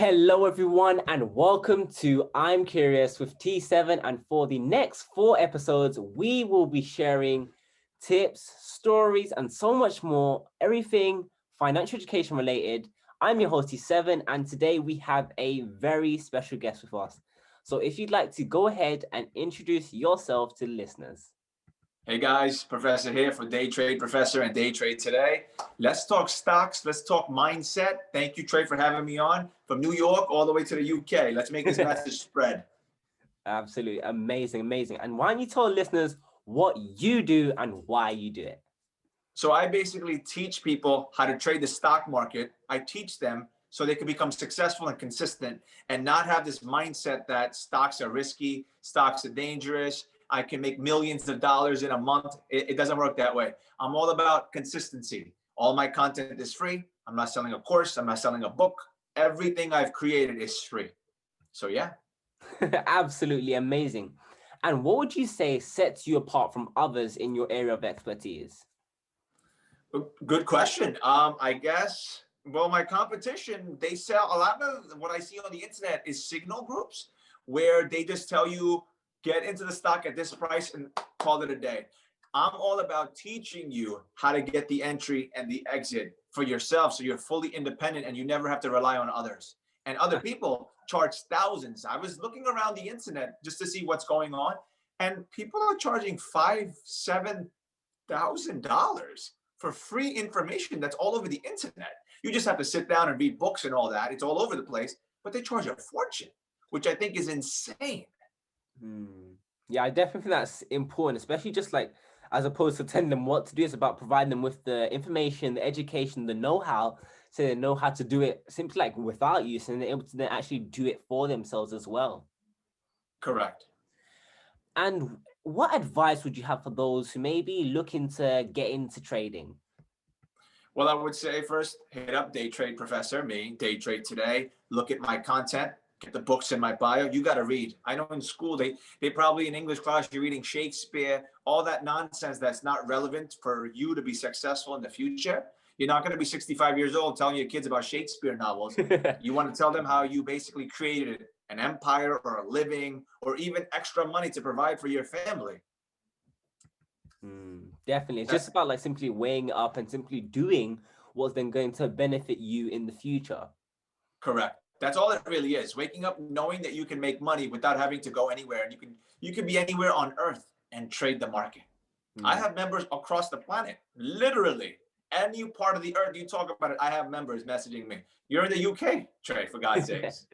Hello, everyone, and welcome to I'm Curious with T7. And for the next 4 episodes, we will be sharing tips, stories, and so much more, everything financial education related. I'm your host, T7, and today we have a very special guest with us. So if you'd like to go ahead and introduce yourself to the listeners. Hey guys, Professor here for Day Trade Professor and Day Trade Today. Let's talk stocks. Let's talk mindset. Thank you, Trey, for having me on from New York all the way to the UK. Let's make this message spread. Absolutely amazing, amazing. And why don't you tell listeners what you do and why you do it? So I basically teach people how to trade the stock market. I teach them so they can become successful and consistent and not have this mindset that stocks are risky, stocks are dangerous. I can make millions of dollars in a month. It doesn't work that way. I'm all about consistency. All my content is free. I'm not selling a course. I'm not selling a book. Everything I've created is free. So yeah. Absolutely amazing. And what would you say sets you apart from others in your area of expertise? Good question. I guess, well, my competition, they sell a lot of what I see on the internet is signal groups where they just tell you get into the stock at this price and call it a day. I'm all about teaching you how to get the entry and the exit for yourself so you're fully independent and you never have to rely on others. And other people charge thousands. I was looking around the internet just to see what's going on, and people are charging $5,000, $7,000 for free information that's all over the internet. You just have to sit down and read books and all that. It's all over the place, but they charge a fortune, which I think is insane. Hmm. Yeah, I definitely think that's important, especially just like as opposed to telling them what to do, it's about providing them with the information, the education, the know-how, so they know how to do it simply like without you, so they're able to then actually do it for themselves as well. Correct. And what advice would you have for those who may be looking to get into trading? Well, I would say first hit up Day Trade Professor, me, Day Trade Today. Look at my content, get the books in my bio. You got to read. I know in school, they probably in English class, you're reading Shakespeare, all that nonsense that's not relevant for you to be successful in the future. You're not going to be 65 years old telling your kids about Shakespeare novels. You want to tell them how you basically created an empire or a living or even extra money to provide for your family. Definitely. It's just That's about like simply weighing up and simply doing what's then going to benefit you in the future. correct. That's all it really is. Waking up knowing that you can make money without having to go anywhere, and you can be anywhere on earth and trade the market. I Mm. have members across the planet, literally any part of the earth you talk about it. I have members messaging me. You're in the UK, Trey, for God's sakes.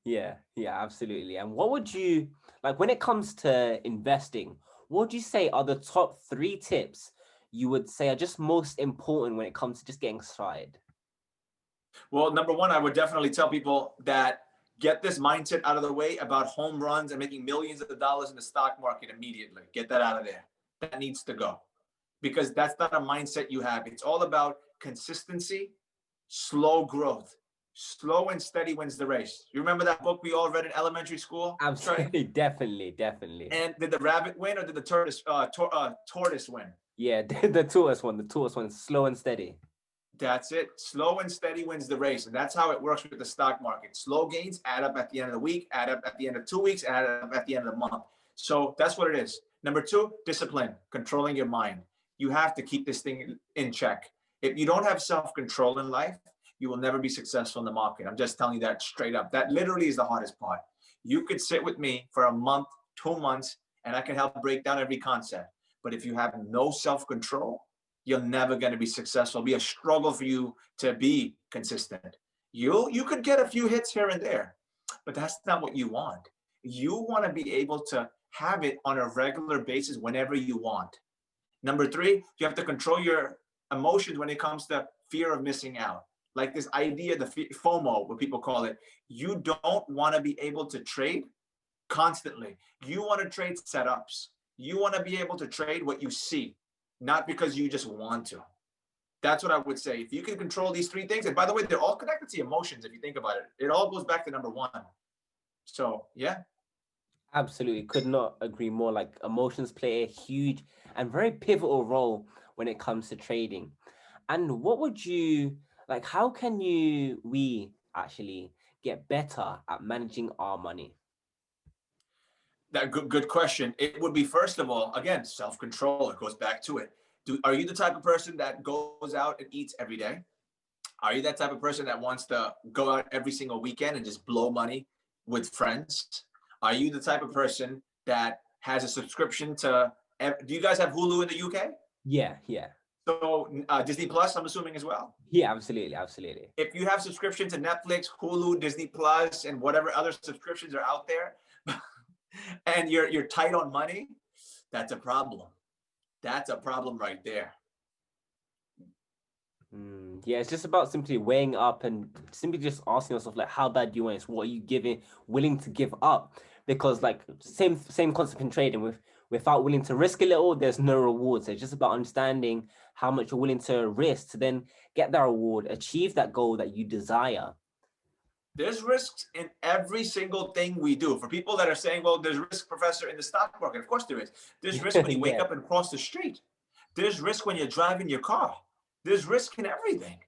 Yeah, yeah, absolutely. And what would you like when it comes to investing? What would you say are the top 3 tips you would say are just most important when it comes to just getting started? Well, number one, I would definitely tell people that get this mindset out of the way about home runs and making millions of dollars in the stock market immediately. Get that out of there. That needs to go because that's not a mindset you have. It's all about consistency, slow growth. Slow and steady wins the race. You remember that book we all read in elementary school, Trey? Absolutely, definitely, definitely. And did the rabbit win or did the tortoise win? Yeah, the tourist one, slow and steady. That's it. Slow and steady wins the race. And that's how it works with the stock market. Slow gains add up at the end of the week, add up at the end of 2 weeks, add up at the end of the month. So that's what it is. Number two, discipline, controlling your mind. You have to keep this thing in check. If you don't have self control in life, you will never be successful in the market. I'm just telling you that straight up. That literally is the hardest part. You could sit with me for a month, 2 months, and I can help break down every concept. But if you have no self control, you're never going to be successful. It'll be a struggle for you to be consistent. You could get a few hits here and there, but that's not what you want. You want to be able to have it on a regular basis whenever you want. Number three, you have to control your emotions when it comes to fear of missing out. Like this idea, the FOMO, what people call it. You don't want to be able to trade constantly. You want to trade setups. You want to be able to trade what you see, not because you just want to. That's what I would say. If you can control these 3 things, and by the way, they're all connected to emotions. If you think about it, it all goes back to number one. So yeah, Absolutely, could not agree more. Like emotions play a huge and very pivotal role when it comes to trading. And what would you like? How can we actually get better at managing our money? That good question. It would be, first of all, again, self-control. It goes back to it. Are you the type of person that goes out and eats every day? Are you that type of person that wants to go out every single weekend and just blow money with friends? Are you the type of person that has a subscription to, do you guys have Hulu in the UK? Yeah, yeah. So Disney Plus, I'm assuming as well. Yeah, absolutely, absolutely. If you have subscription to Netflix, Hulu, Disney Plus, and whatever other subscriptions are out there, and you're tight on money, that's a problem. That's a problem right there. Yeah, it's just about simply weighing up and simply just asking yourself, like, how bad do you want it? What are you willing to give up? Because like same concept in trading, without willing to risk a little, there's no reward. So it's just about understanding how much you're willing to risk to then get that reward, achieve that goal that you desire. There's risks in every single thing we do. For people that are saying, well, there's risk, professor, in the stock market. Of course there is. There's risk when you wake Yeah. up and cross the street. There's risk when you're driving your car. There's risk in everything.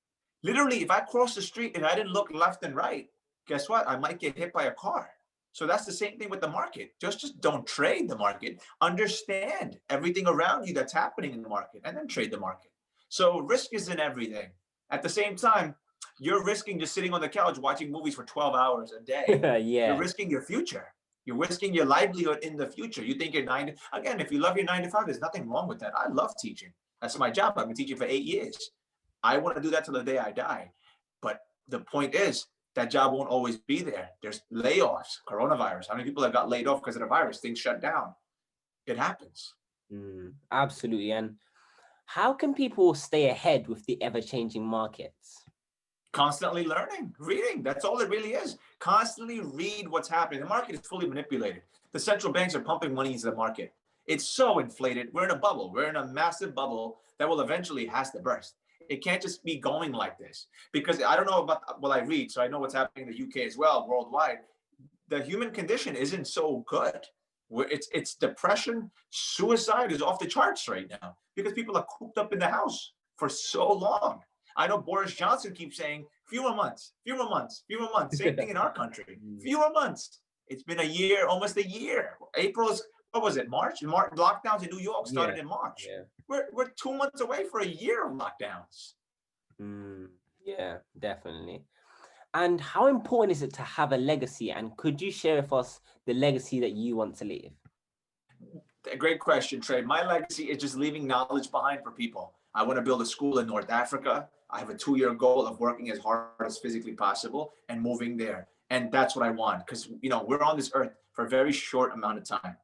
Literally, if I cross the street and I didn't look left and right, guess what? I might get hit by a car. So that's the same thing with the market. Just don't trade the market. Understand everything around you that's happening in the market and then trade the market. So risk is in everything. At the same time, you're risking just sitting on the couch watching movies for 12 hours a day. Yeah. You're risking your future. You're risking your livelihood in the future. You think you're again, if you love your 9 to 5, there's nothing wrong with that. I love teaching. That's my job. I've been teaching for 8 years. I want to do that till the day I die. But the point is, that job won't always be there. There's layoffs, coronavirus. How many people have got laid off because of the virus? Things shut down. It happens. Absolutely. And how can people stay ahead with the ever-changing markets? Constantly learning, reading. That's all it really is. Constantly read what's happening. The market is fully manipulated. The central banks are pumping money into the market. It's so inflated. We're in a bubble. We're in a massive bubble that will eventually has to burst. It can't just be going like this, because I don't know about what I read, so I know what's happening in the UK as well, worldwide. The human condition isn't so good. It's depression, suicide is off the charts right now because people are cooped up in the house for so long. I know Boris Johnson keeps saying fewer months, fewer months, fewer months. Same thing in our country, fewer months. It's been a year, almost a year. April is, what was it, March? Lockdowns in New York started in March. Yeah. We're 2 months away for a year of lockdowns. Yeah, definitely. And how important is it to have a legacy? And could you share with us the legacy that you want to leave? A great question, Trey. My legacy is just leaving knowledge behind for people. I want to build a school in North Africa. I have a 2-year goal of working as hard as physically possible and moving there. And that's what I want, because we're on this earth for a very short amount of time.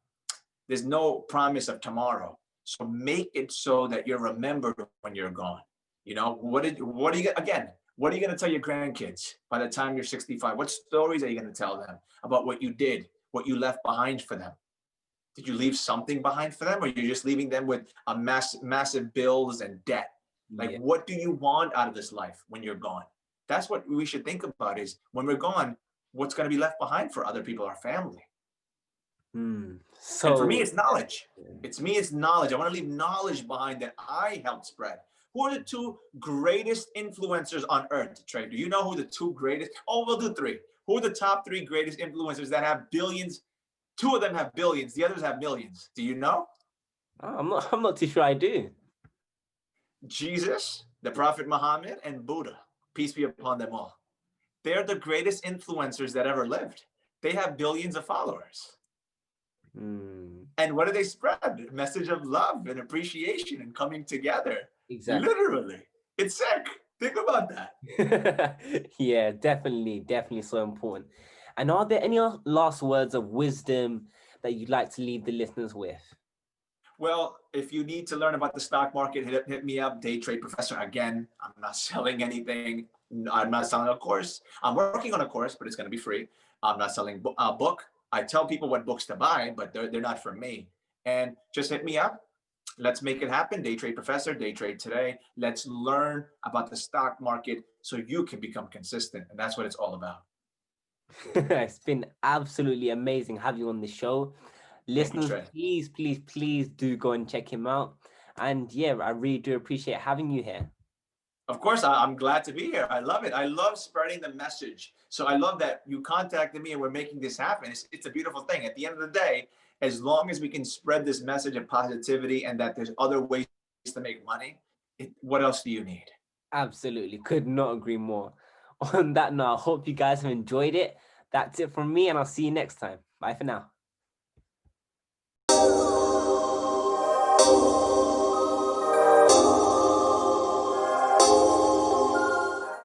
There's no promise of tomorrow. So make it so that you're remembered when you're gone. What are you going to tell your grandkids by the time you're 65? What stories are you going to tell them about what you did, what you left behind for them? Did you leave something behind for them, or you're just leaving them with a massive bills and debt? Like, what do you want out of this life when you're gone? That's what we should think about, is when we're gone, what's going to be left behind for other people, our family. So and for me, it's knowledge. It's knowledge. I want to leave knowledge behind that I helped spread. Who are the 2 greatest influencers on earth, Trey? Do you know who the 2 greatest? Oh, we'll do 3. Who are the top 3 greatest influencers that have billions? 2 of them have billions. The others have millions. Do you know? I'm not too sure I do. Jesus, the Prophet Muhammad, and Buddha, peace be upon them all. They're the greatest influencers that ever lived. They have billions of followers. And what do they spread? A message of love and appreciation and coming together. Exactly. Literally. It's sick. Think about that. Yeah, definitely so important. And are there any last words of wisdom that you'd like to leave the listeners with? Well, if you need to learn about the stock market, hit me up, Day Trade Professor. Again, I'm not selling anything. I'm not selling a course. I'm working on a course, but it's going to be free. I'm not selling a book. I tell people what books to buy, but they're not for me. And just hit me up. Let's make it happen. Day Trade Professor, Day Trade Today. Let's learn about the stock market so you can become consistent. And that's what it's all about. It's been absolutely amazing having you on the show. Listeners, please do go and check him out. And yeah, I really do appreciate having you here. Of course, I'm glad to be here. I love it. I love spreading the message. So I love that you contacted me and we're making this happen. It's a beautiful thing. At the end of the day, as long as we can spread this message of positivity and that there's other ways to make money, what else do you need? Absolutely. Could not agree more. On that note, I hope you guys have enjoyed it. That's it from me, and I'll see you next time. Bye for now.